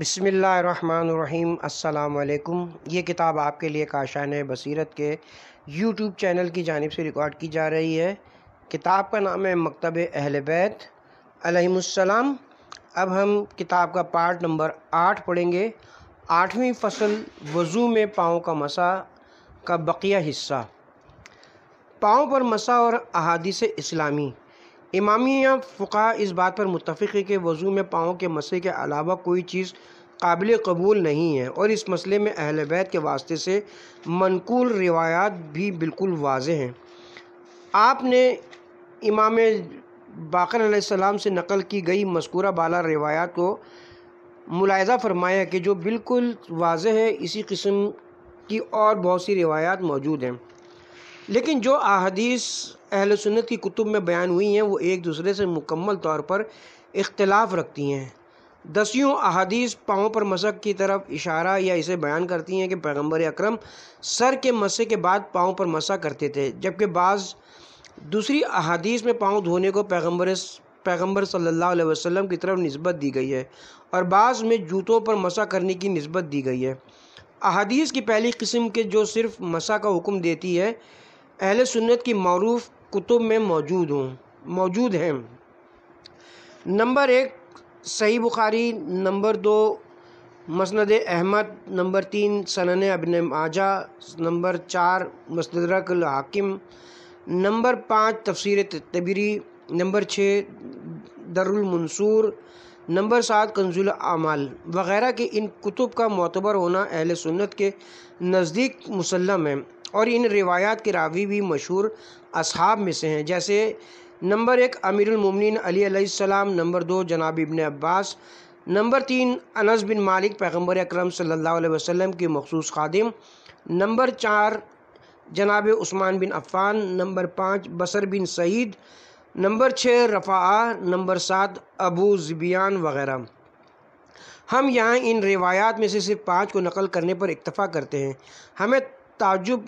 بسم اللہ الرحمن الرحیم۔ السلام علیکم۔ یہ کتاب آپ کے لیے کاشان بصیرت کے یوٹیوب چینل کی جانب سے ریکارڈ کی جا رہی ہے۔ کتاب کا نام ہے مکتب اہل بیت علیہم السلام۔ اب ہم کتاب کا پارٹ نمبر 8 پڑھیں گے۔ 8ویں فصل، وضو میں پاؤں کا مسح کا بقیہ حصہ۔ پاؤں پر مسح اور احادیث اسلامی۔ امامیہ فقہاء اس بات پر متفق ہے کہ وضو میں پاؤں کے مسح کے علاوہ کوئی چیز قابل قبول نہیں ہے، اور اس مسئلے میں اہل بیت کے واسطے سے منقول روایات بھی بالکل واضح ہیں۔ آپ نے امام باقر علیہ السلام سے نقل کی گئی مذکورہ بالا روایات کو ملاحظہ فرمایا کہ جو بالکل واضح ہے۔ اسی قسم کی اور بہت سی روایات موجود ہیں، لیکن جو احادیث اہل سنت کی کتب میں بیان ہوئی ہیں وہ ایک دوسرے سے مکمل طور پر اختلاف رکھتی ہیں۔ دسیوں احادیث پاؤں پر مسح کی طرف اشارہ یا اسے بیان کرتی ہیں کہ پیغمبر اکرم سر کے مسح کے بعد پاؤں پر مسح کرتے تھے، جبکہ بعض دوسری احادیث میں پاؤں دھونے کو پیغمبر صلی اللہ علیہ وسلم کی طرف نسبت دی گئی ہے، اور بعض میں جوتوں پر مسح کرنے کی نسبت دی گئی ہے۔ احادیث کی پہلی قسم کے جو صرف مسح کا حکم دیتی ہے، اہل سنت کی معروف کتب میں موجود ہیں۔ نمبر 1 صحیح بخاری، نمبر 2 مسند احمد، نمبر 3 سنن ابن ماجہ، نمبر 4 مستدرک الحاکم، نمبر 5 تفسیر طبری، نمبر 6 در المنصور، نمبر 7 کنز الاعمال وغیرہ کے ان کتب کا معتبر ہونا اہل سنت کے نزدیک مسلم ہے، اور ان روایات کے راوی بھی مشہور اصحاب میں سے ہیں، جیسے نمبر 1 امیر المومنین علی علیہ السلام، نمبر 2 جناب ابن عباس، نمبر 3 انس بن مالک پیغمبر اکرم صلی اللہ علیہ وسلم کے مخصوص خادم، نمبر 4 جناب عثمان بن عفان، نمبر 5 بصر بن سعید، نمبر 6 رفاعہ، نمبر 7 ابو ذبیان وغیرہ۔ ہم یہاں ان روایات میں سے صرف 5 کو نقل کرنے پر اکتفا کرتے ہیں۔ ہمیں تعجب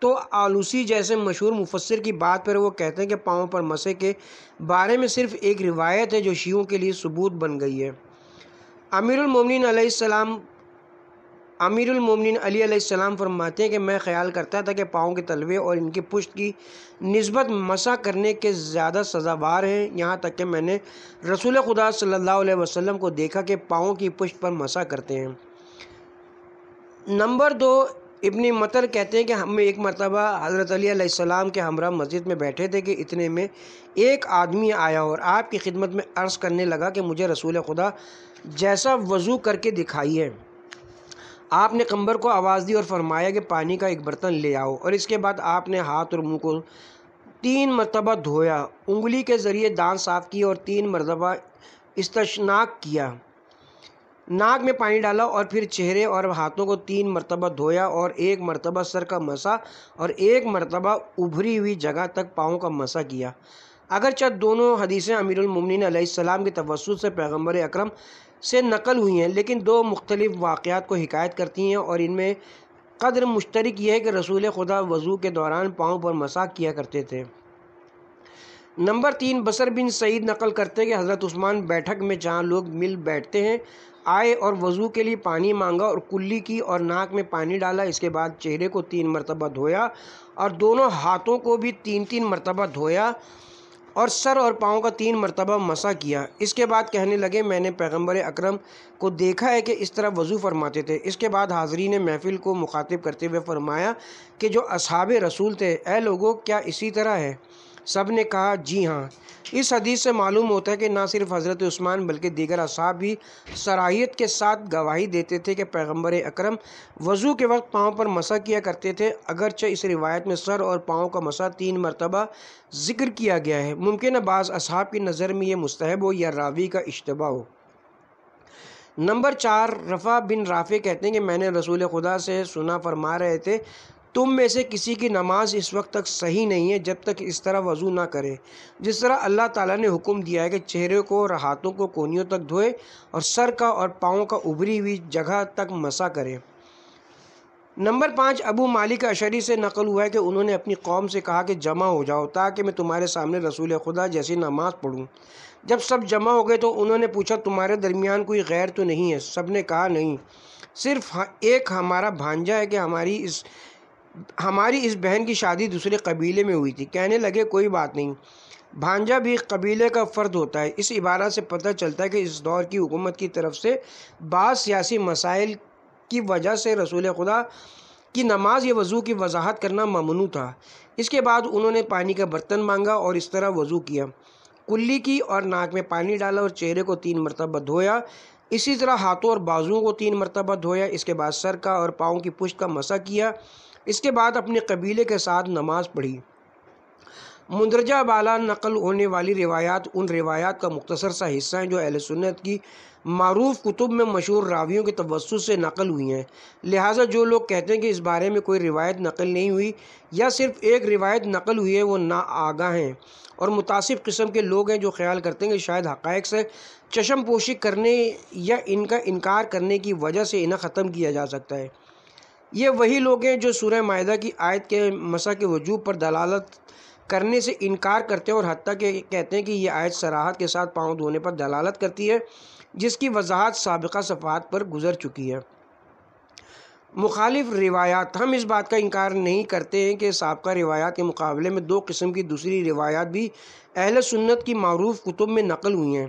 تو آلوسی جیسے مشہور مفسر کی بات پر وہ کہتے ہیں کہ پاؤں پر مسح کے بارے میں صرف ایک روایت ہے جو شیعوں کے لیے ثبوت بن گئی ہے۔ امیر المومنین علی علیہ السلام فرماتے ہیں کہ میں خیال کرتا تھا کہ پاؤں کے تلوے اور ان کی پشت کی نسبت مسح کرنے کے زیادہ سزاوار ہیں، یہاں تک کہ میں نے رسول خدا صلی اللہ علیہ وسلم کو دیکھا کہ پاؤں کی پشت پر مسح کرتے ہیں۔ نمبر 2 ابن مطر کہتے ہیں کہ ہم ایک مرتبہ حضرت علی علیہ السلام کے ہمراہ مسجد میں بیٹھے تھے کہ اتنے میں ایک آدمی آیا اور آپ کی خدمت میں عرض کرنے لگا کہ مجھے رسول خدا جیسا وضو کر کے دکھائیے۔ آپ نے قمبر کو آواز دی اور فرمایا کہ پانی کا ایک برتن لے آؤ، اور اس کے بعد آپ نے ہاتھ اور منہ کو 3 مرتبہ دھویا، انگلی کے ذریعے دانت صاف کیے اور 3 مرتبہ استنشاق کیا، ناک میں پانی ڈالا، اور پھر چہرے اور ہاتھوں کو 3 مرتبہ دھویا، اور 1 مرتبہ سر کا مسح اور 1 مرتبہ ابھری ہوئی جگہ تک پاؤں کا مسح کیا۔ اگرچہ دونوں حدیثیں امیر المومنین علیہ السلام کے توسط سے پیغمبر اکرم سے نقل ہوئی ہیں، لیکن 2 مختلف واقعات کو حکایت کرتی ہیں، اور ان میں قدر مشترک یہ ہے کہ رسول خدا وضو کے دوران پاؤں پر مسح کیا کرتے تھے۔ نمبر 3 بصر بن سعید نقل کرتے کہ حضرت عثمان بیٹھک میں جہاں لوگ مل بیٹھتے ہیں آئے اور وضو کے لیے پانی مانگا اور کلی کی اور ناک میں پانی ڈالا، اس کے بعد چہرے کو 3 مرتبہ دھویا اور دونوں ہاتھوں کو بھی 3 مرتبہ دھویا، اور سر اور پاؤں کا 3 مرتبہ مسح کیا۔ اس کے بعد کہنے لگے میں نے پیغمبر اکرم کو دیکھا ہے کہ اس طرح وضو فرماتے تھے۔ اس کے بعد حاضرین محفل کو مخاطب کرتے ہوئے فرمایا کہ جو اصحاب رسول تھے، اے لوگو کیا اسی طرح ہے؟ سب نے کہا جی ہاں۔ اس حدیث سے معلوم ہوتا ہے کہ نہ صرف حضرت عثمان بلکہ دیگر اصحاب بھی صراحت کے ساتھ گواہی دیتے تھے کہ پیغمبر اکرم وضو کے وقت پاؤں پر مسح کیا کرتے تھے، اگرچہ اس روایت میں سر اور پاؤں کا مسح 3 مرتبہ ذکر کیا گیا ہے۔ ممکن ہے بعض اصحاب کی نظر میں یہ مستحب ہو یا راوی کا اشتباہ ہو۔ نمبر 4 رفع بن رافع کہتے ہیں کہ میں نے رسول خدا سے سنا فرما رہے تھے تم میں سے کسی کی نماز اس وقت تک صحیح نہیں ہے جب تک اس طرح وضو نہ کرے جس طرح اللہ تعالیٰ نے حکم دیا ہے کہ چہرے کو اور ہاتھوں کو کونیوں تک دھوئے اور سر کا اور پاؤں کا ابھری ہوئی جگہ تک مسح کرے۔ نمبر 5، ابو مالک اشعری سے نقل ہوا ہے کہ انہوں نے اپنی قوم سے کہا کہ جمع ہو جاؤ تاکہ میں تمہارے سامنے رسول خدا جیسی نماز پڑھوں۔ جب سب جمع ہو گئے تو انہوں نے پوچھا تمہارے درمیان کوئی غیر تو نہیں ہے؟ سب نے کہا نہیں، صرف ایک ہمارا بھانجا ہے کہ ہماری اس بہن کی شادی دوسرے قبیلے میں ہوئی تھی۔ کہنے لگے کوئی بات نہیں، بھانجا بھی قبیلے کا فرد ہوتا ہے۔ اس عبارت سے پتہ چلتا ہے کہ اس دور کی حکومت کی طرف سے بعض سیاسی مسائل کی وجہ سے رسول خدا کی نماز یا وضو کی وضاحت کرنا ممنوع تھا۔ اس کے بعد انہوں نے پانی کا برتن مانگا اور اس طرح وضو کیا، کلی کی اور ناک میں پانی ڈالا اور چہرے کو 3 مرتبہ دھویا، اسی طرح ہاتھوں اور بازوؤں کو 3 مرتبہ دھویا، اس کے بعد سر کا اور پاؤں کی پشت کا مسح کیا، اس کے بعد اپنے قبیلے کے ساتھ نماز پڑھی۔ مندرجہ بالا نقل ہونے والی روایات ان روایات کا مختصر سا حصہ ہیں جو اہل سنت کی معروف کتب میں مشہور راویوں کے توسط سے نقل ہوئی ہیں، لہٰذا جو لوگ کہتے ہیں کہ اس بارے میں کوئی روایت نقل نہیں ہوئی یا صرف ایک روایت نقل ہوئی ہے وہ ناآگاہ ہیں اور متعصب قسم کے لوگ ہیں جو خیال کرتے ہیں کہ شاید حقائق سے چشم پوشی کرنے یا ان کا انکار کرنے کی وجہ سے انہیں ختم کیا جا سکتا ہے۔ یہ وہی لوگ ہیں جو سورہ مائدہ کی آیت کے مسح کے وجوب پر دلالت کرنے سے انکار کرتے ہیں اور حتیٰ کہ کہتے ہیں کہ یہ آیت صراحت کے ساتھ پاؤں دھونے پر دلالت کرتی ہے، جس کی وضاحت سابقہ صفحات پر گزر چکی ہے۔ مخالف روایات، ہم اس بات کا انکار نہیں کرتے ہیں کہ سابقہ روایات کے مقابلے میں 2 قسم کی دوسری روایات بھی اہل سنت کی معروف کتب میں نقل ہوئی ہیں۔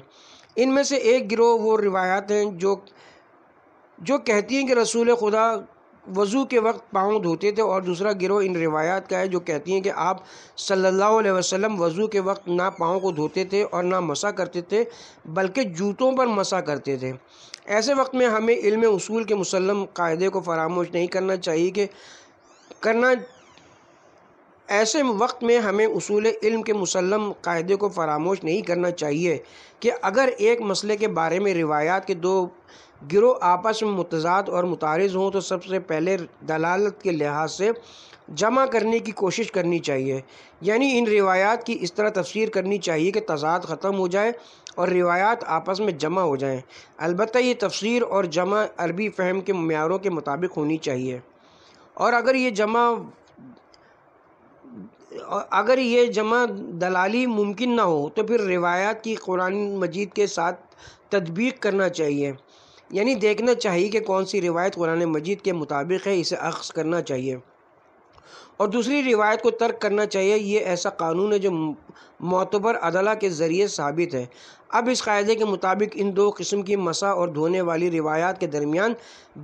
ان میں سے ایک گروہ وہ روایات ہیں جو کہتی ہیں کہ رسول خدا وضو کے وقت پاؤں دھوتے تھے، اور دوسرا گروہ ان روایات کا ہے جو کہتی ہیں کہ آپ صلی اللہ علیہ وسلم وضو کے وقت نہ پاؤں کو دھوتے تھے اور نہ مسح کرتے تھے بلکہ جوتوں پر مسح کرتے تھے۔ ایسے وقت میں ہمیں علم اصول کے مسلم قاعدے کو فراموش نہیں کرنا چاہیے کہ اگر ایک مسئلے کے بارے میں روایات کے 2 گروہ آپس میں متضاد اور متعارض ہوں تو سب سے پہلے دلالت کے لحاظ سے جمع کرنے کی کوشش کرنی چاہیے، یعنی ان روایات کی اس طرح تفسیر کرنی چاہیے کہ تضاد ختم ہو جائے اور روایات آپس میں جمع ہو جائیں۔ البتہ یہ تفسیر اور جمع عربی فہم کے معیاروں کے مطابق ہونی چاہیے، اور اگر یہ جمع دلالی ممکن نہ ہو تو پھر روایات کی قرآن مجید کے ساتھ تطبیق کرنا چاہیے، یعنی دیکھنا چاہیے کہ کون سی روایت قرآن مجید کے مطابق ہے، اسے اخذ کرنا چاہیے اور دوسری روایت کو ترک کرنا چاہیے۔ یہ ایسا قانون ہے جو معتبر عدالہ کے ذریعے ثابت ہے۔ اب اس قاعدے کے مطابق ان 2 قسم کی مسح اور دھونے والی روایات کے درمیان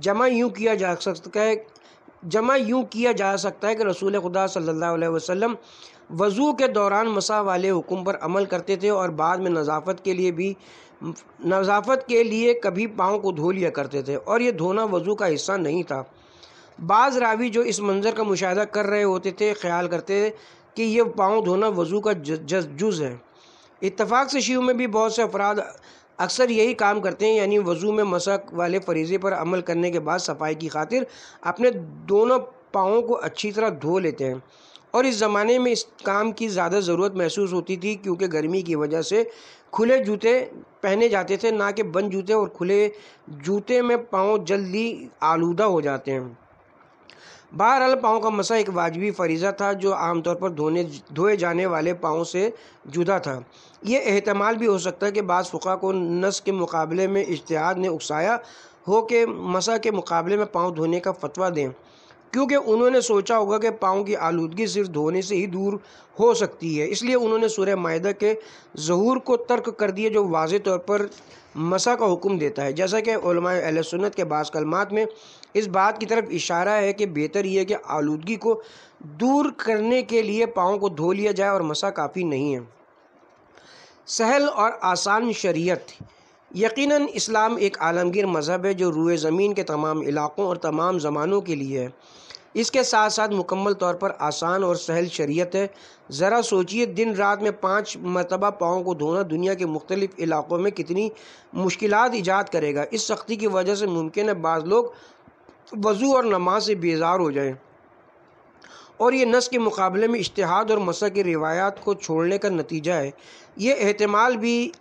جمع یوں کیا جا سکتا ہے کہ رسول خدا صلی اللہ علیہ وسلم وضو کے دوران مسح والے حکم پر عمل کرتے تھے اور بعد میں نظافت کے لیے کبھی پاؤں کو دھو لیا کرتے تھے، اور یہ دھونا وضو کا حصہ نہیں تھا۔ بعض راوی جو اس منظر کا مشاہدہ کر رہے ہوتے تھے خیال کرتے کہ یہ پاؤں دھونا وضو کا جز ہے۔ اتفاق سے شیعوں میں بھی بہت سے افراد اکثر یہی کام کرتے ہیں، یعنی وضو میں مسح والے فریضے پر عمل کرنے کے بعد صفائی کی خاطر اپنے دونوں پاؤں کو اچھی طرح دھو لیتے ہیں، اور اس زمانے میں اس کام کی زیادہ ضرورت محسوس ہوتی تھی کیونکہ گرمی کی وجہ سے کھلے جوتے پہنے جاتے تھے، نہ کہ بند جوتے، اور کھلے جوتے میں پاؤں جلدی آلودہ ہو جاتے ہیں۔ بہرحال پاؤں کا مسح ایک واجبی فریضہ تھا جو عام طور پر دھوئے جانے والے پاؤں سے جدا تھا۔ یہ احتمال بھی ہو سکتا ہے کہ بعض فقہا کو نص کے مقابلے میں اجتہاد نے اکسایا ہو کہ مسح کے مقابلے میں پاؤں دھونے کا فتویٰ دیں، کیونکہ انہوں نے سوچا ہوگا کہ پاؤں کی آلودگی صرف دھونے سے ہی دور ہو سکتی ہے، اس لیے انہوں نے سورہ مائدہ کے ظہور کو ترک کر دیا جو واضح طور پر مسح کا حکم دیتا ہے۔ جیسا کہ علماء اہل سنت کے بعض کلمات میں اس بات کی طرف اشارہ ہے کہ بہتر یہ ہے کہ آلودگی کو دور کرنے کے لیے پاؤں کو دھو لیا جائے اور مسح کافی نہیں ہے۔ سہل اور آسان شریعت۔ یقیناً اسلام ایک عالمگیر مذہب ہے جو روئے زمین کے تمام علاقوں اور تمام زمانوں کے لیے ہے۔ اس کے ساتھ ساتھ مکمل طور پر آسان اور سہل شریعت ہے۔ ذرا سوچئے دن رات میں 5 مرتبہ پاؤں کو دھونا دنیا کے مختلف علاقوں میں کتنی مشکلات ایجاد کرے گا۔ اس سختی کی وجہ سے ممکن ہے بعض لوگ وضو اور نماز سے بیزار ہو جائیں، اور یہ نص کے مقابلے میں اجتہاد اور مسح کی روایات کو چھوڑنے کا نتیجہ ہے۔ یہ احتمال بھی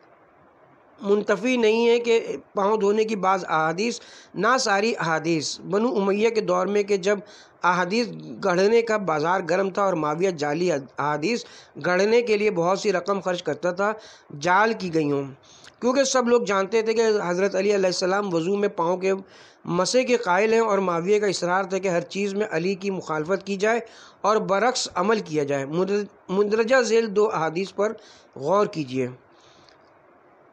منتفی نہیں ہے کہ پاؤں دھونے کی بعض احادیث، نہ ساری احادیث۔ بنو امیہ کے دور میں کہ جب احادیث گڑھنے کا بازار گرم تھا اور معاویہ جعلی احادیث گڑھنے کے لیے بہت سی رقم خرچ کرتا تھا، جعل کی گئی ہوں، کیونکہ سب لوگ جانتے تھے کہ حضرت علی علیہ السلام وضو میں پاؤں کے مسے کے قائل ہیں، اور معاویہ کا اصرار تھا کہ ہر چیز میں علی کی مخالفت کی جائے اور برعکس عمل کیا جائے۔ مندرجہ ذیل 2 احادیث پر غور کیجیے۔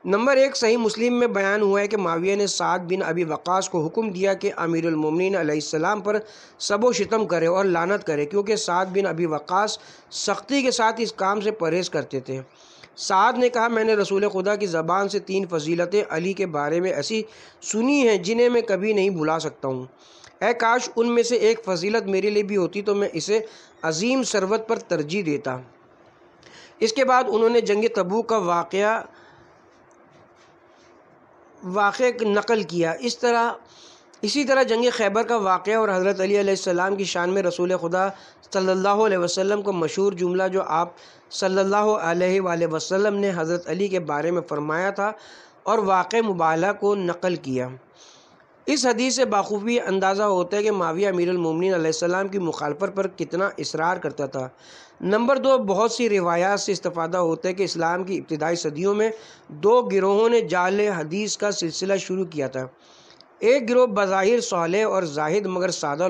نمبر 1، صحیح مسلم میں بیان ہوا ہے کہ معاویہ نے سعد بن ابی وقاص کو حکم دیا کہ امیر المومنین علیہ السلام پر سب و شتم کرے اور لعنت کرے، کیونکہ سعد بن ابی وقاص سختی کے ساتھ اس کام سے پرہیز کرتے تھے۔ سعد نے کہا، میں نے رسول خدا کی زبان سے 3 فضیلتیں علی کے بارے میں ایسی سنی ہیں جنہیں میں کبھی نہیں بھلا سکتا ہوں۔ اے کاش ان میں سے ایک فضیلت میرے لیے بھی ہوتی تو میں اسے عظیم ثروت پر ترجیح دیتا۔ اس کے بعد انہوں نے جنگ تبوک کا واقعہ نقل کیا۔ اسی طرح جنگ خیبر کا واقعہ اور حضرت علی علیہ السلام کی شان میں رسول خدا صلی اللہ علیہ وسلم کو مشہور جملہ جو آپ صلی اللہ علیہ وآلہ وسلم نے حضرت علی کے بارے میں فرمایا تھا اور واقع مبالغہ کو نقل کیا۔ اس حدیث سے بخوبی اندازہ ہوتا ہے کہ معاویہ امیر المومنین علیہ السلام کی مخالفت پر کتنا اصرار کرتا تھا۔ نمبر 2، بہت سی روایات سے استفادہ ہوتا ہے کہ اسلام کی ابتدائی صدیوں میں 2 گروہوں نے جعل حدیث کا سلسلہ شروع کیا تھا۔ ایک گروہ بظاہر صالح اور زاہد مگر سادہ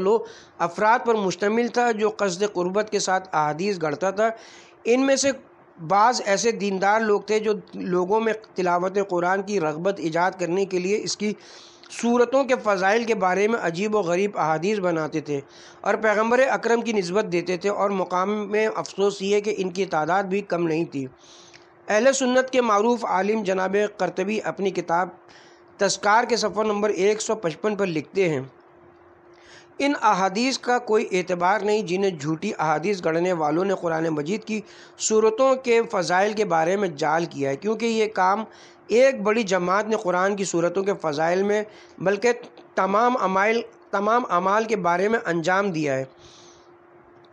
افراد پر مشتمل تھا جو قصد قربت کے ساتھ احادیث گھڑتا تھا۔ ان میں سے بعض ایسے دیندار لوگ تھے جو لوگوں میں تلاوت قرآن کی رغبت ایجاد کرنے کے لیے اس کی صورتوں کے فضائل کے بارے میں عجیب و غریب احادیث بناتے تھے اور پیغمبر اکرم کی نسبت دیتے تھے، اور مقام میں افسوس یہ ہے کہ ان کی تعداد بھی کم نہیں تھی۔ اہل سنت کے معروف عالم جناب قرطبی اپنی کتاب تذکار کے صفحہ نمبر 155 پر لکھتے ہیں، ان احادیث کا کوئی اعتبار نہیں جنہیں جھوٹی احادیث گڑھنے والوں نے قرآن مجید کی صورتوں کے فضائل کے بارے میں جعل کیا ہے، کیونکہ یہ کام ایک بڑی جماعت نے قرآن کی صورتوں کے فضائل میں بلکہ تمام اعمال کے بارے میں انجام دیا ہے۔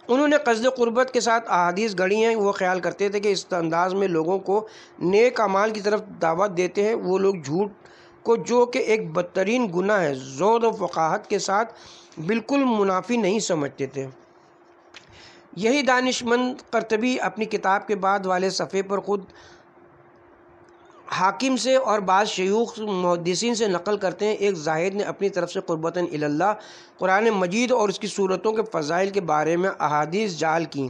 انہوں نے قصد قربت کے ساتھ احادیث گڑھی ہیں۔ وہ خیال کرتے تھے کہ اس انداز میں لوگوں کو نیک اعمال کی طرف دعوت دیتے ہیں۔ وہ لوگ جھوٹ کو جو کہ ایک بدترین گناہ ہے زہد و فقاہت کے ساتھ بالکل منافی نہیں سمجھتے تھے۔ یہی دانشمند قرطبی اپنی کتاب کے بعد والے صفحے پر خود حاکم سے اور بعض شیوخ محدثین سے نقل کرتے ہیں، ایک زاہد نے اپنی طرف سے قربتاً اللہ قرآن مجید اور اس کی صورتوں کے فضائل کے بارے میں احادیث جعل کی۔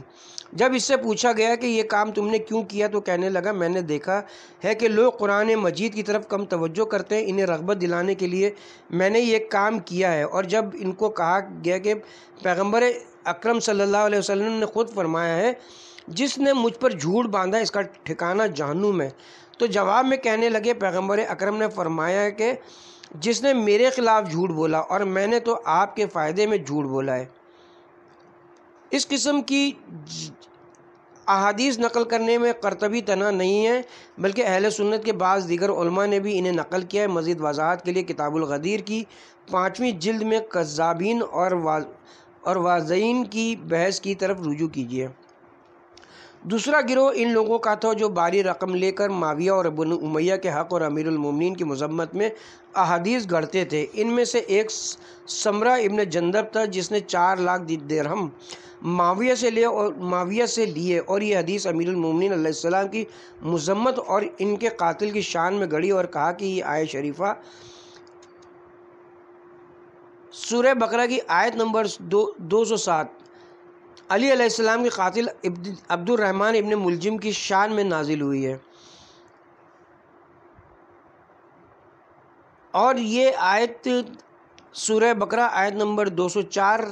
جب اس سے پوچھا گیا کہ یہ کام تم نے کیوں کیا تو کہنے لگا، میں نے دیکھا ہے کہ لوگ قرآن مجید کی طرف کم توجہ کرتے ہیں، انہیں رغبت دلانے کے لیے میں نے یہ کام کیا ہے۔ اور جب ان کو کہا گیا کہ پیغمبر اکرم صلی اللہ علیہ وسلم نے خود فرمایا ہے، جس نے مجھ پر جھوٹ باندھا اس کا ٹھکانہ جہنم ہے، تو جواب میں کہنے لگے، پیغمبر اکرم نے فرمایا ہے کہ جس نے میرے خلاف جھوٹ بولا اور میں نے تو آپ کے فائدے میں جھوٹ بولا ہے۔ اس قسم کی احادیث نقل کرنے میں قرطبی تنہا نہیں ہے، بلکہ اہل سنت کے بعض دیگر علماء نے بھی انہیں نقل کیا ہے۔ مزید وضاحت کے لیے کتاب الغدیر کی 5ویں جلد میں کذابین اور واضعین کی بحث کی طرف رجوع کیجیے۔ دوسرا گروہ ان لوگوں کا تھا جو باری رقم لے کر معاویہ اور بنو امیہ کے حق اور امیر المومنین کی مذمت میں احادیث گھڑتے تھے۔ ان میں سے ایک سمرہ ابن جندب تھا جس نے 4 لاکھ درہم معاویہ سے لیے اور یہ حدیث امیر المومنین علیہ السلام کی مذمت اور ان کے قاتل کی شان میں گڑھی اور کہا کہ یہ آیت شریفہ سورہ بقرہ کی آیت نمبر 207 علی علیہ السلام کے قاتل عبد الرحمن ابن ملجم کی شان میں نازل ہوئی ہے، اور یہ آیت سورہ بقرہ آیت نمبر 204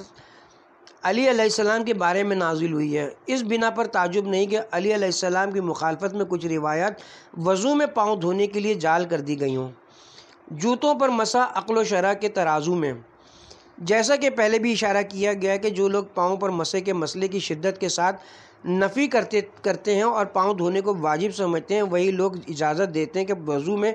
علی علیہ السلام کے بارے میں نازل ہوئی ہے۔ اس بنا پر تعجب نہیں کہ علی علیہ السلام کی مخالفت میں کچھ روایات وضو میں پاؤں دھونے کے لیے جعل کر دی گئی ہوں۔ جوتوں پر مسح عقل و شرع کے ترازو میں، جیسا کہ پہلے بھی اشارہ کیا گیا کہ جو لوگ پاؤں پر مسح کے مسئلے کی شدت کے ساتھ نفی کرتے ہیں اور پاؤں دھونے کو واجب سمجھتے ہیں، وہی لوگ اجازت دیتے ہیں کہ وضو میں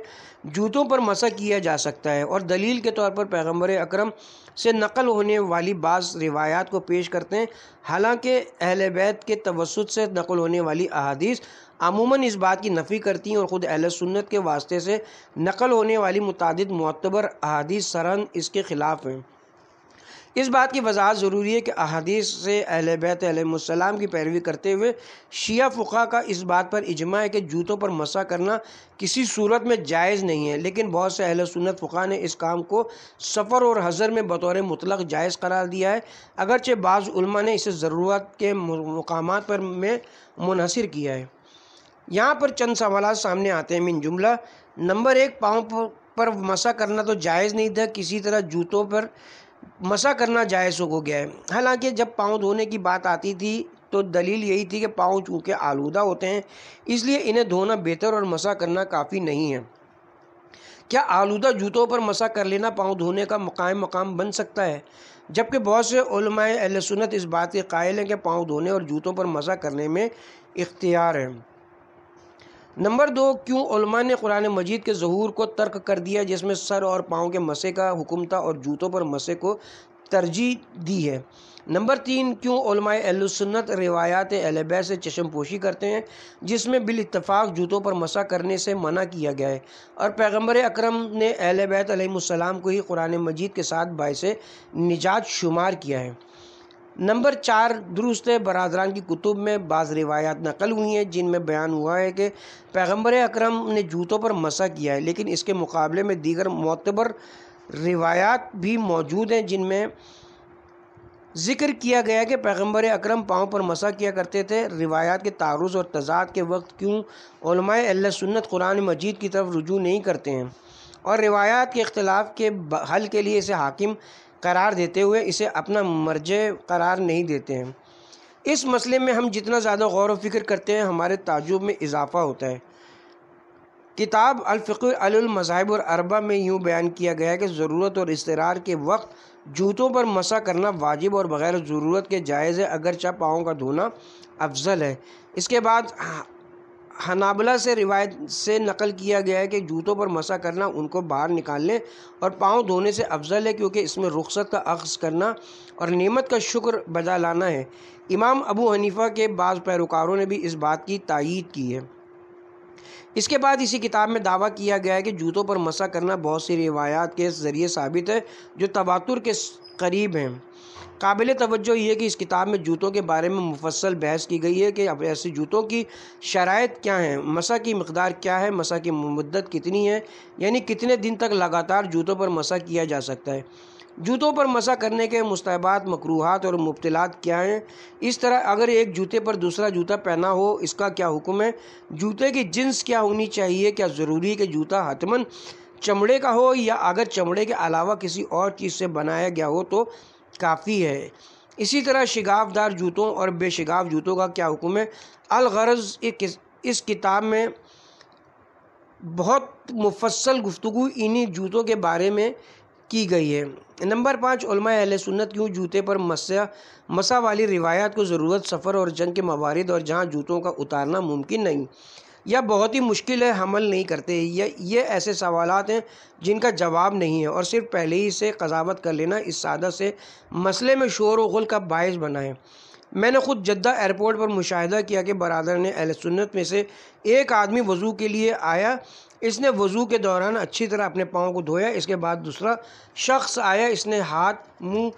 جوتوں پر مسح کیا جا سکتا ہے، اور دلیل کے طور پر پیغمبر اکرم سے نقل ہونے والی بعض روایات کو پیش کرتے ہیں، حالانکہ اہل بیت کے توسط سے نقل ہونے والی احادیث عموماً اس بات کی نفی کرتی ہیں اور خود اہل سنت کے واسطے سے نقل ہونے والی متعدد معتبر احادیث سرن اس کے خلاف ہیں۔ اس بات کی وضاحت ضروری ہے کہ احادیث سے اہل بیت علیہم السلام کی پیروی کرتے ہوئے شیعہ فقہا کا اس بات پر اجماع ہے کہ جوتوں پر مسح کرنا کسی صورت میں جائز نہیں ہے، لیکن بہت سے اہل سنت فقہا نے اس کام کو سفر اور حضر میں بطور مطلق جائز قرار دیا ہے، اگرچہ بعض علماء نے اسے ضرورت کے مقامات پر میں منحصر کیا ہے۔ یہاں پر چند سوالات سامنے آتے ہیں، من جملہ نمبر 1، پاؤں پر مسح کرنا تو جائز نہیں تھا، کسی طرح جوتوں پر مسح کرنا جائز ہو گیا ہے۔ حالانکہ جب پاؤں دھونے کی بات آتی تھی تو دلیل یہی تھی کہ پاؤں چونکہ آلودہ ہوتے ہیں اس لیے انہیں دھونا بہتر اور مسح کرنا کافی نہیں ہے۔ کیا آلودہ جوتوں پر مسح کر لینا پاؤں دھونے کا مقام بن سکتا ہے؟ جبکہ بہت سے علماء اہل سنت اس بات کے قائل ہیں کہ پاؤں دھونے اور جوتوں پر مسح کرنے میں اختیار ہے۔ نمبر 2، کیوں علماء نے قرآن مجید کے ظہور کو ترک کر دیا جس میں سر اور پاؤں کے مسح کا حکم تھا اور جوتوں پر مسح کو ترجیح دی ہے؟ نمبر 3، کیوں علماء اہل سنت روایات اہل بیت سے چشم پوشی کرتے ہیں جس میں بالاتفاق جوتوں پر مسح کرنے سے منع کیا گیا ہے اور پیغمبر اکرم نے اہل بیت علیہم السلام کو ہی قرآن مجید کے ساتھ باعث نجات شمار کیا ہے؟ نمبر 4، درست برادران کی کتب میں بعض روایات نقل ہوئی ہیں جن میں بیان ہوا ہے کہ پیغمبر اکرم نے جوتوں پر مسح کیا ہے، لیکن اس کے مقابلے میں دیگر معتبر روایات بھی موجود ہیں جن میں ذکر کیا گیا کہ پیغمبر اکرم پاؤں پر مسح کیا کرتے تھے۔ روایات کے تعارض اور تضاد کے وقت کیوں علماء اہل سنت قرآن مجید کی طرف رجوع نہیں کرتے ہیں اور روایات کے اختلاف کے حل کے لیے اسے حاکم قرار دیتے ہوئے اسے اپنا مرجع قرار نہیں دیتے ہیں؟ اس مسئلے میں ہم جتنا زیادہ غور و فکر کرتے ہیں ہمارے تعجب میں اضافہ ہوتا ہے۔ کتاب الفقہ علی المذاہب الاربعہ میں یوں بیان کیا گیا ہے کہ ضرورت اور اضطرار کے وقت جوتوں پر مسح کرنا واجب اور بغیر ضرورت کے جائز ہے، اگرچہ پاؤں کا دھونا افضل ہے۔ اس کے بعد حنابلہ سے روایت سے نقل کیا گیا ہے کہ جوتوں پر مسح کرنا ان کو باہر نکالنے اور پاؤں دھونے سے افضل ہے کیونکہ اس میں رخصت کا اخذ کرنا اور نعمت کا شکر بجا لانا ہے۔ امام ابو حنیفہ کے بعض پیروکاروں نے بھی اس بات کی تائید کی ہے۔ اس کے بعد اسی کتاب میں دعویٰ کیا گیا ہے کہ جوتوں پر مسح کرنا بہت سی روایات کے ذریعے ثابت ہے جو تواتر کے قریب ہیں۔ قابل توجہ یہ ہے کہ اس کتاب میں جوتوں کے بارے میں مفصل بحث کی گئی ہے کہ اب ایسے جوتوں کی شرائط کیا ہیں، مسح کی مقدار کیا ہے، مسح کی مدت کتنی ہے، یعنی کتنے دن تک لگاتار جوتوں پر مسح کیا جا سکتا ہے، جوتوں پر مسح کرنے کے مستحبات، مکروہات اور مبطلات کیا ہیں، اس طرح اگر ایک جوتے پر دوسرا جوتا پہنا ہو اس کا کیا حکم ہے، جوتے کی جنس کیا ہونی چاہیے، کیا ضروری ہے کہ جوتا حتماً چمڑے کا ہو یا اگر چمڑے کے علاوہ کسی اور چیز سے بنایا گیا ہو تو کافی ہے، اسی طرح شگاف دار جوتوں اور بے شگاف جوتوں کا کیا حکم ہے۔ الغرض اس کتاب میں بہت مفصل گفتگو انہی جوتوں کے بارے میں کی گئی ہے۔ نمبر 5، علماء اہل سنت کیوں جوتے پر مسح والی روایات کو ضرورت، سفر اور جنگ کے موارد اور جہاں جوتوں کا اتارنا ممکن نہیں یا بہت ہی مشکل ہے حمل نہیں کرتے؟ یہ ایسے سوالات ہیں جن کا جواب نہیں ہے اور صرف پہلے ہی سے قضاوت کر لینا اس سادہ سے مسئلے میں شور و غل کا باعث بنا ہے۔ میں نے خود جدہ ایئرپورٹ پر مشاہدہ کیا کہ برادر نے اہل سنت میں سے ایک آدمی وضو کے لیے آیا، اس نے وضو کے دوران اچھی طرح اپنے پاؤں کو دھویا، اس کے بعد دوسرا شخص آیا، اس نے ہاتھ منہ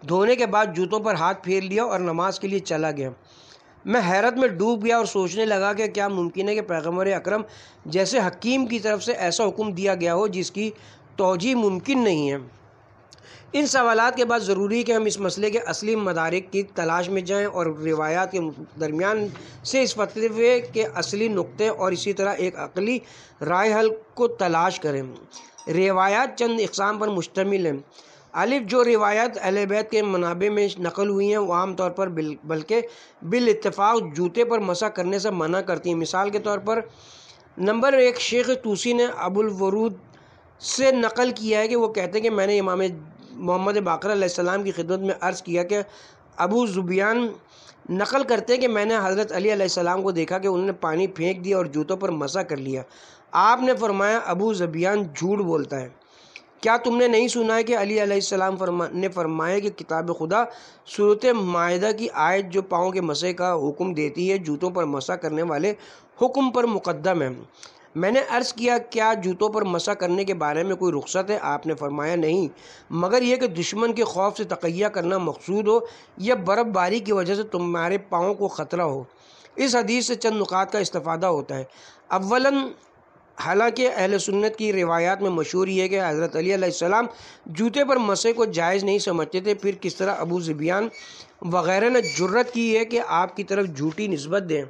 دھونے کے بعد جوتوں پر ہاتھ پھیر لیا اور نماز کے لیے چلا گیا۔ میں حیرت میں ڈوب گیا اور سوچنے لگا کہ کیا ممکن ہے کہ پیغمبر اکرم جیسے حکیم کی طرف سے ایسا حکم دیا گیا ہو جس کی توجیہ ممکن نہیں ہے؟ ان سوالات کے بعد ضروری ہے کہ ہم اس مسئلے کے اصلی مدارک کی تلاش میں جائیں اور روایات کے درمیان سے اس فتوے کے اصلی نقطے اور اسی طرح ایک عقلی رائے حل کو تلاش کریں۔ روایات چند اقسام پر مشتمل ہیں۔ الف، جو روایات اہل بیت کے منابع میں نقل ہوئی ہیں وہ عام طور پر بلکہ بالاتفاق جوتے پر مسح کرنے سے منع کرتی ہیں۔ مثال کے طور پر نمبر 1، شیخ طوسی نے ابو الورود سے نقل کیا ہے کہ وہ کہتے ہیں کہ میں نے امام محمد باقر علیہ السلام کی خدمت میں عرض کیا کہ ابو زبیان نقل کرتے ہیں کہ میں نے حضرت علی علیہ السلام کو دیکھا کہ انہوں نے پانی پھینک دیا اور جوتوں پر مسح کر لیا۔ آپ نے فرمایا ابو زبیان جھوٹ بولتا ہے۔ کیا تم نے نہیں سنا ہے کہ علی علیہ السلام نے فرمایا کہ کتاب خدا سورۃ مائدہ کی آیت جو پاؤں کے مسح کا حکم دیتی ہے جوتوں پر مسح کرنے والے حکم پر مقدم ہے۔ میں نے عرض کیا کیا جوتوں پر مسح کرنے کے بارے میں کوئی رخصت ہے؟ آپ نے فرمایا نہیں، مگر یہ کہ دشمن کے خوف سے تقیہ کرنا مقصود ہو یا برف باری کی وجہ سے تمہارے پاؤں کو خطرہ ہو۔ اس حدیث سے چند نکات کا استفادہ ہوتا ہے۔ اولاً، حالانکہ اہل سنت کی روایات میں مشہور یہ ہے کہ حضرت علی علیہ السلام جوتے پر مسح کو جائز نہیں سمجھتے تھے، پھر کس طرح ابو ذبیان وغیرہ نے جرأت کی ہے کہ آپ کی طرف جھوٹی نسبت دیں؟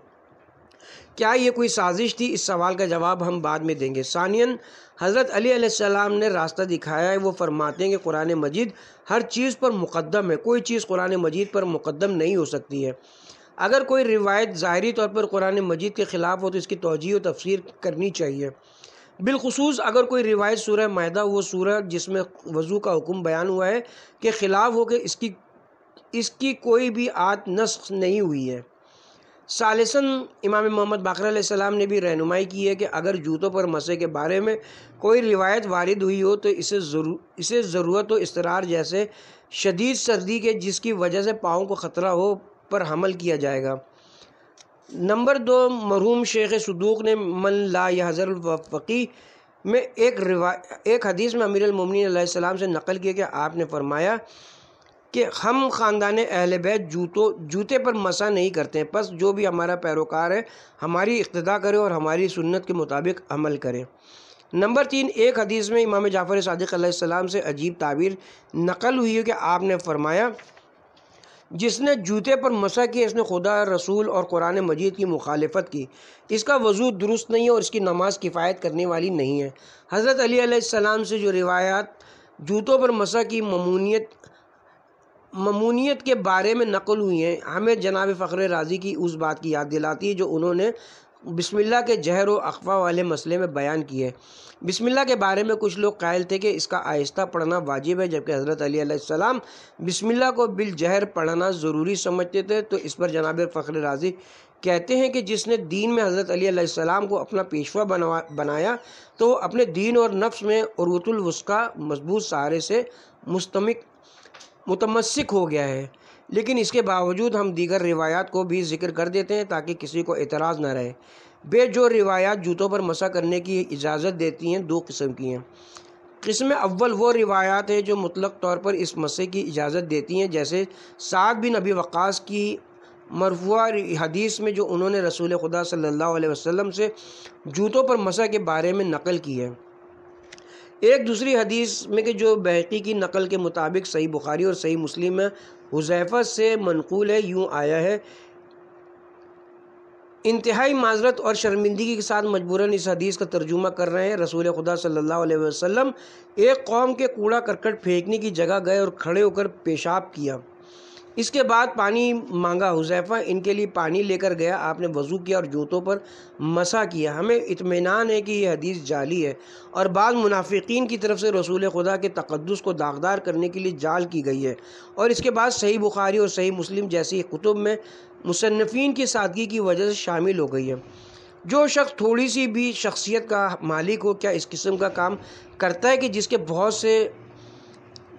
کیا یہ کوئی سازش تھی؟ اس سوال کا جواب ہم بعد میں دیں گے۔ ثانیاً، حضرت علی علیہ السلام نے راستہ دکھایا ہے۔ وہ فرماتے ہیں کہ قرآن مجید ہر چیز پر مقدم ہے، کوئی چیز قرآن مجید پر مقدم نہیں ہو سکتی ہے۔ اگر کوئی روایت ظاہری طور پر قرآن مجید کے خلاف ہو تو اس کی توجیہ و تفسیر کرنی چاہیے، بالخصوص اگر کوئی روایت سورہ مائدہ، وہ سورہ جس میں وضو کا حکم بیان ہوا ہے، کے خلاف ہو کہ اس کی کوئی بھی آیت نسخ نہیں ہوئی ہے۔ ثالثاً، امام محمد باقر علیہ السلام نے بھی رہنمائی کی ہے کہ اگر جوتوں پر مسح کے بارے میں کوئی روایت وارد ہوئی ہو تو اسے ضرورت و اضطرار جیسے شدید سردی کے جس کی وجہ سے پاؤں کو خطرہ ہو پر حمل کیا جائے گا۔ نمبر 2، مرحوم شیخ صدوق نے من لا یحذر الفقیہ میں ایک حدیث میں امیر المومنین علیہ السلام سے نقل کیا کہ آپ نے فرمایا کہ ہم خاندان اہل بیت جوتے پر مسح نہیں کرتے ہیں، پس جو بھی ہمارا پیروکار ہے ہماری اقتداء کرے اور ہماری سنت کے مطابق عمل کرے۔ نمبر 3، ایک حدیث میں امام جعفر صادق علیہ السلام سے عجیب تعبیر نقل ہوئی ہے کہ آپ نے فرمایا جس نے جوتے پر مسح کیا اس نے خدا، رسول اور قرآن مجید کی مخالفت کی، اس کا وضو درست نہیں ہے اور اس کی نماز کفایت کرنے والی نہیں ہے۔ حضرت علی علیہ السلام سے جو روایات جوتوں پر مسح کی ممنوعیت کے بارے میں نقل ہوئی ہیں، ہمیں جناب فخر رازی کی اس بات کی یاد دلاتی ہے جو انہوں نے بسم اللہ کے جہر و اخفا والے مسئلے میں بیان کی ہے۔ بسم اللہ کے بارے میں کچھ لوگ قائل تھے کہ اس کا آہستہ پڑھنا واجب ہے، جبکہ حضرت علی علیہ السلام بسم اللہ کو بالجہر پڑھنا ضروری سمجھتے تھے۔ تو اس پر جناب فخر رازی کہتے ہیں کہ جس نے دین میں حضرت علی علیہ السلام کو اپنا پیشوا بنایا تو وہ اپنے دین اور نفس میں عروۃ الوثقی مضبوط سہارے سے متمسک ہو گیا ہے۔ لیکن اس کے باوجود ہم دیگر روایات کو بھی ذکر کر دیتے ہیں تاکہ کسی کو اعتراض نہ رہے۔ جو روایات جوتوں پر مسح کرنے کی اجازت دیتی ہیں 2 قسم کی ہیں۔ قسم اول وہ روایات ہیں جو مطلق طور پر اس مسح کی اجازت دیتی ہیں، جیسے سعد بن ابی وقاص کی مرفوع حدیث میں جو انہوں نے رسول خدا صلی اللہ علیہ وسلم سے جوتوں پر مسح کے بارے میں نقل کی ہے۔ ایک دوسری حدیث میں کہ جو بہقی کی نقل کے مطابق صحیح بخاری اور صحیح مسلم میں حذیفہ سے منقول ہے، یوں آیا ہے، انتہائی معذرت اور شرمندگی کے ساتھ مجبوراً اس حدیث کا ترجمہ کر رہے ہیں۔ رسول خدا صلی اللہ علیہ وسلم ایک قوم کے کوڑا کرکٹ پھینکنے کی جگہ گئے اور کھڑے ہو کر پیشاب کیا، اس کے بعد پانی مانگا۔ حذیفہ ان کے لیے پانی لے کر گیا، آپ نے وضو کیا اور جوتوں پر مسح کیا۔ ہمیں اطمینان ہے کہ یہ حدیث جعلی ہے اور بعض منافقین کی طرف سے رسول خدا کے تقدس کو داغدار کرنے کے لیے جعل کی گئی ہے، اور اس کے بعد صحیح بخاری اور صحیح مسلم جیسی کتب میں مصنفین کی سادگی کی وجہ سے شامل ہو گئی ہے۔ جو شخص تھوڑی سی بھی شخصیت کا مالک ہو، کیا اس قسم کا کام کرتا ہے کہ جس کے بہت سے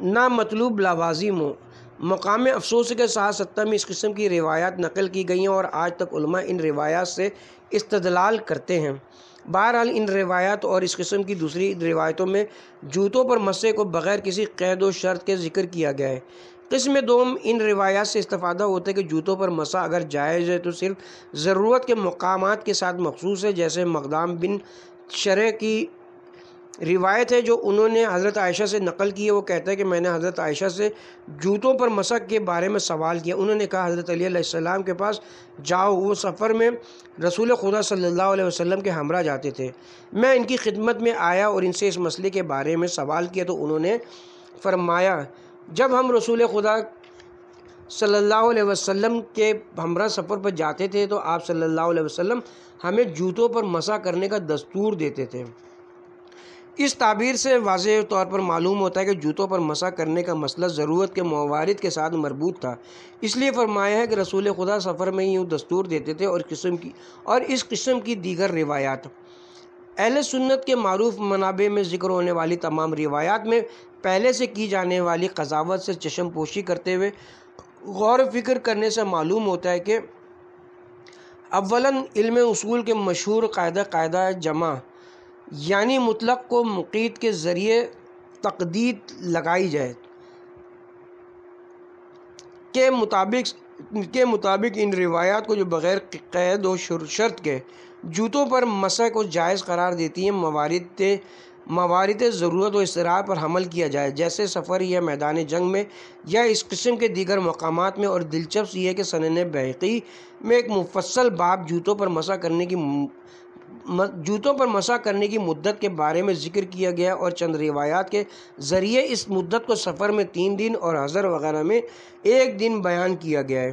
نامطلوب لوازم ہوں؟ مقام افسوس کے ساتھ 7 میں اس قسم کی روایات نقل کی گئی ہیں اور آج تک علماء ان روایات سے استدلال کرتے ہیں۔ بہرحال ان روایات اور اس قسم کی دوسری روایتوں میں جوتوں پر مسح کو بغیر کسی قید و شرط کے ذکر کیا گیا ہے۔ قسم دوم، ان روایات سے استفادہ ہوتا ہے کہ جوتوں پر مسح اگر جائز ہے تو صرف ضرورت کے مقامات کے ساتھ مخصوص ہے، جیسے مقدام بن شرح کی روایت ہے جو انہوں نے حضرت عائشہ سے نقل کی ہے۔ وہ کہتا ہے کہ میں نے حضرت عائشہ سے جوتوں پر مسح کے بارے میں سوال کیا، انہوں نے کہا حضرت علی علیہ السلام کے پاس جاؤ، وہ سفر میں رسول خدا صلی اللہ علیہ وسلم کے ہمراہ جاتے تھے۔ میں ان کی خدمت میں آیا اور ان سے اس مسئلے کے بارے میں سوال کیا تو انہوں نے فرمایا جب ہم رسول خدا صلی اللہ علیہ وسلم کے ہمراہ سفر پر جاتے تھے تو آپ صلی اللہ علیہ وسلم ہمیں جوتوں پر مسح کرنے کا دستور دیتے تھے۔ اس تعبیر سے واضح طور پر معلوم ہوتا ہے کہ جوتوں پر مسح کرنے کا مسئلہ ضرورت کے موارد کے ساتھ مربوط تھا، اس لیے فرمایا ہے کہ رسول خدا سفر میں یوں دستور دیتے تھے۔ اور اس قسم کی دیگر روایات اہل سنت کے معروف منابع میں ذکر ہونے والی تمام روایات میں پہلے سے کی جانے والی قضاوت سے چشم پوشی کرتے ہوئے غور و فکر کرنے سے معلوم ہوتا ہے کہ اولاً علم اصول کے مشہور قاعدہ جمع یعنی مطلق کو مقید کے ذریعے تقدید لگائی جائے کے مطابق ان روایات کو جو بغیر قید و شرط کے جوتوں پر مسح کو جائز قرار دیتی ہیں موارد ضرورت و اضطرار پر حمل کیا جائے، جیسے سفر یا میدان جنگ میں یا اس قسم کے دیگر مقامات میں۔ اور دلچسپ یہ ہے کہ سنن بہقی میں ایک مفصل باب جوتوں پر مسح کرنے کی مدت کے بارے میں ذکر کیا گیا اور چند روایات کے ذریعے اس مدت کو سفر میں 3 دن اور حضر وغیرہ میں 1 دن بیان کیا گیا ہے۔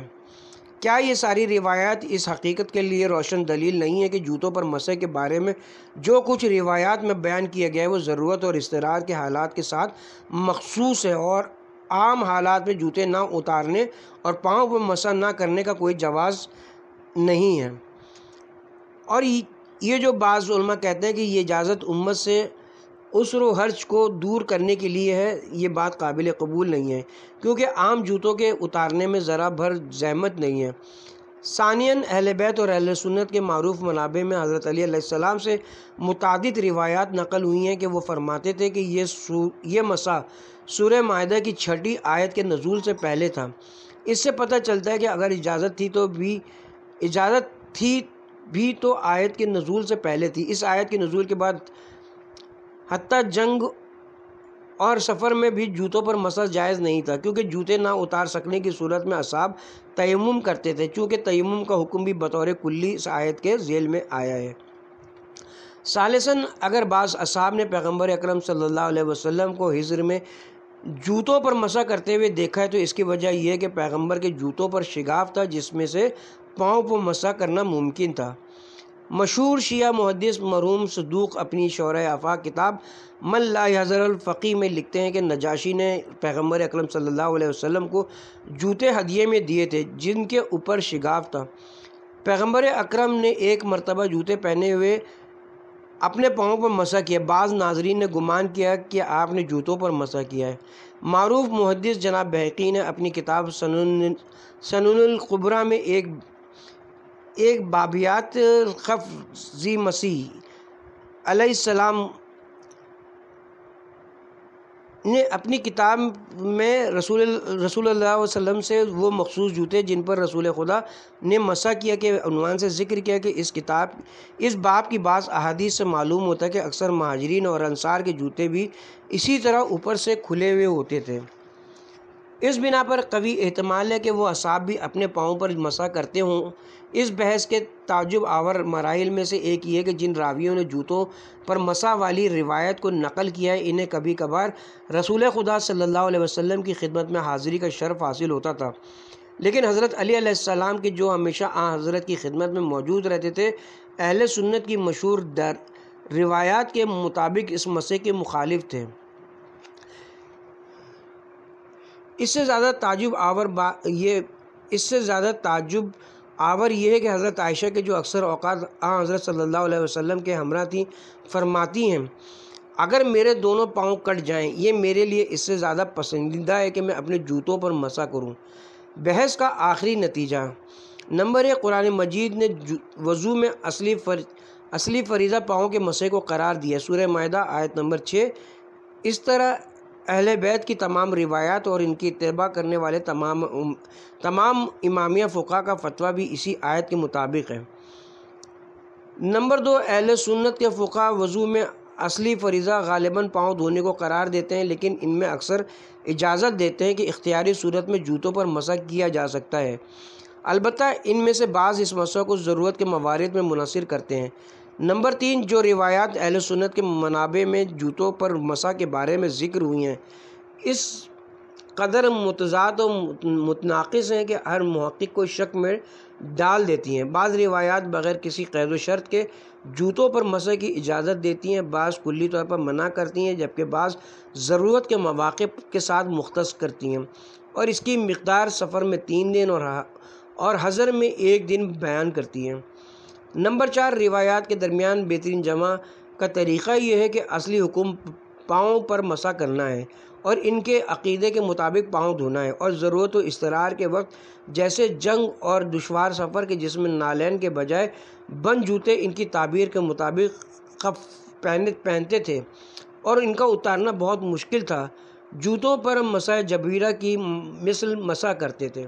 کیا یہ ساری روایات اس حقیقت کے لیے روشن دلیل نہیں ہے کہ جوتوں پر مسح کے بارے میں جو کچھ روایات میں بیان کیا گیا ہے وہ ضرورت اور اضطرار کے حالات کے ساتھ مخصوص ہے اور عام حالات میں جوتے نہ اتارنے اور پاؤں پر مسح نہ کرنے کا کوئی جواز نہیں ہے؟ اور یہ جو بعض علماء کہتے ہیں کہ یہ اجازت امت سے عسر و حرج کو دور کرنے کے لیے ہے، یہ بات قابل قبول نہیں ہے، کیونکہ عام جوتوں کے اتارنے میں ذرا بھر زحمت نہیں ہے۔ ثانیاً اہل بیت اور اہل سنت کے معروف منابع میں حضرت علی علیہ السلام سے متعدد روایات نقل ہوئی ہیں کہ وہ فرماتے تھے کہ یہ مسح سورہ مائدہ کی 6 آیت کے نزول سے پہلے تھا۔ اس سے پتہ چلتا ہے کہ اگر اجازت تھی بھی تو آیت کے نزول سے پہلے تھی۔ اس آیت کے نزول کے بعد حتیٰ جنگ اور سفر میں بھی جوتوں پر مسح جائز نہیں تھا، کیونکہ جوتے نہ اتار سکنے کی صورت میں اصحاب تیمم کرتے تھے، چونکہ تیمم کا حکم بھی بطور کلی اس آیت کے ذیل میں آیا ہے۔ ثالثاً اگر بعض اصحاب نے پیغمبر اکرم صلی اللہ علیہ وسلم کو حجر میں جوتوں پر مسح کرتے ہوئے دیکھا ہے تو اس کی وجہ یہ ہے کہ پیغمبر کے جوتوں پر شگاف تھا جس میں سے پاؤں پر مسح کرنا ممکن تھا۔ مشہور شیعہ محدث مرحوم صدوق اپنی شرح آفاق کتاب من لا یحذر الفقیہ میں لکھتے ہیں کہ نجاشی نے پیغمبر اکرم صلی اللہ علیہ وسلم کو جوتے ہدیے میں دیے تھے جن کے اوپر شگاف تھا۔ پیغمبر اکرم نے ایک مرتبہ جوتے پہنے ہوئے اپنے پاؤں پر مسح کیا۔ بعض ناظرین نے گمان کیا کہ آپ نے جوتوں پر مسح کیا ہے۔ معروف محدث جناب بہقی نے اپنی کتاب سنن الکبریٰ میں ایک بابیات خفضی مسیح علیہ السلام نے اپنی کتاب میں رسول اللہ صلی اللہ علیہ وسلم سے وہ مخصوص جوتے جن پر رسول خدا نے مسح کیا کے عنوان سے ذکر کیا کہ اس باب کی بعض احادیث سے معلوم ہوتا ہے کہ اکثر مہاجرین اور انصار کے جوتے بھی اسی طرح اوپر سے کھلے ہوئے ہوتے تھے۔ اس بنا پر قوی احتمال ہے کہ وہ اصحاب بھی اپنے پاؤں پر مسح کرتے ہوں۔ اس بحث کے تعجب آور مراحل میں سے ایک یہ کہ جن راویوں نے جوتوں پر مسح والی روایت کو نقل کیا ہے انہیں کبھی کبھار رسول خدا صلی اللہ علیہ وسلم کی خدمت میں حاضری کا شرف حاصل ہوتا تھا، لیکن حضرت علی علیہ السلام کے جو ہمیشہ حضرت کی خدمت میں موجود رہتے تھے اہل سنت کی مشہور روایات کے مطابق اس مسح کے مخالف تھے۔ اس سے زیادہ تعجب آور یہ ہے کہ حضرت عائشہ کے جو اکثر اوقات حضرت صلی اللہ علیہ وسلم کے ہمراہ تھیں فرماتی ہیں اگر میرے دونوں پاؤں کٹ جائیں یہ میرے لیے اس سے زیادہ پسندیدہ ہے کہ میں اپنے جوتوں پر مسح کروں۔ بحث کا آخری نتیجہ: نمبر 1، قرآن مجید نے وضو میں اصلی فریضہ پاؤں کے مسح کو قرار دیا، سورہ مائدہ آیت نمبر 6۔ اس طرح اہل بیت کی تمام روایات اور ان کی اتباع کرنے والے تمام امامیہ فقہا کا فتویٰ بھی اسی آیت کے مطابق ہے۔ نمبر 2، اہل سنت کے فقہا وضو میں اصلی فریضہ غالباً پاؤں دھونے کو قرار دیتے ہیں، لیکن ان میں اکثر اجازت دیتے ہیں کہ اختیاری صورت میں جوتوں پر مسح کیا جا سکتا ہے۔ البتہ ان میں سے بعض اس مسح کو ضرورت کے موارد میں منحصر کرتے ہیں۔ نمبر 3، جو روایات اہل سنت کے منابع میں جوتوں پر مسح کے بارے میں ذکر ہوئی ہیں اس قدر متضاد و متناقض ہیں کہ ہر محقق کو شک میں ڈال دیتی ہیں۔ بعض روایات بغیر کسی قید و شرط کے جوتوں پر مسح کی اجازت دیتی ہیں، بعض کلی طور پر منع کرتی ہیں، جبکہ بعض ضرورت کے مواقع کے ساتھ مختص کرتی ہیں، اور اس کی مقدار سفر میں 3 دن اور حضر میں 1 دن بیان کرتی ہیں۔ نمبر 4، روایات کے درمیان بہترین جمع کا طریقہ یہ ہے کہ اصلی حکم پاؤں پر مسح کرنا ہے اور ان کے عقیدے کے مطابق پاؤں دھونا ہے، اور ضرورت و اضطرار کے وقت جیسے جنگ اور دشوار سفر کے جس میں نالین کے بجائے بند جوتے ان کی تعبیر کے مطابق خف پہنتے تھے اور ان کا اتارنا بہت مشکل تھا۔ جوتوں پر مسح جبیرہ کی مثل مسح کرتے تھے۔